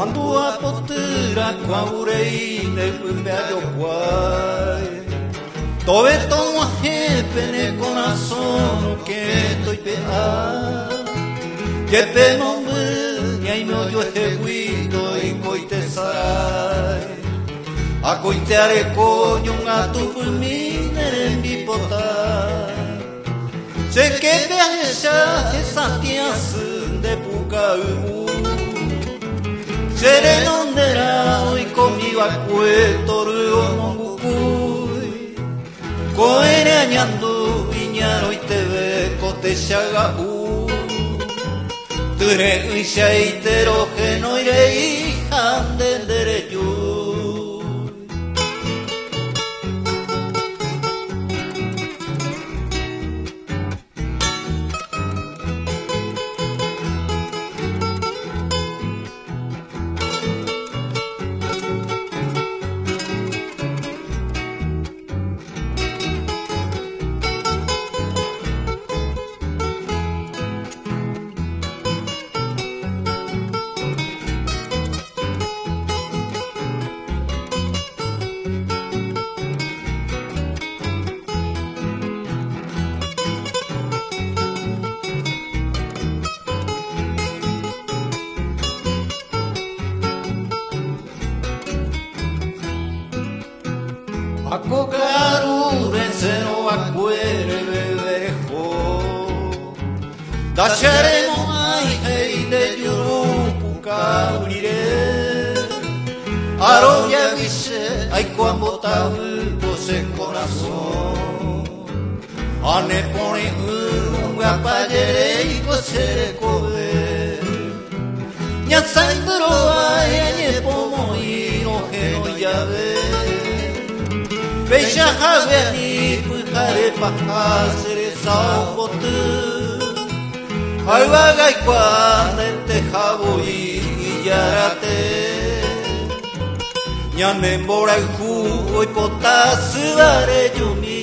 Andua potera kwaurei ne pumbeadio kwai. Tove tomo hepene coração que toi pea. Que peno me ai meu yo heguito e coite sarai. A coiteare coño un atu pulminere en bipotar. Se que peaja esa tias de pucau. Sereno nera y conmigo al puerto río Mongucuy. Coere añando viñaro y te ve cote xagaú. Ture y xaitero que no iré hija de derecho. Ako garure zeno akuere bebejo. Dasharemo ai hei de yurupu kaurire. Aroya vise ai kuambota use corazón. Ane pone unga payere y kosere kobe. Nyasaindro ai anye pomo ino heno yabe. Beija haveni pujare pahasere saubotu. Alvagai cuando te jabo y yarate. Ñane mbora y jugo y potasu dare yumi.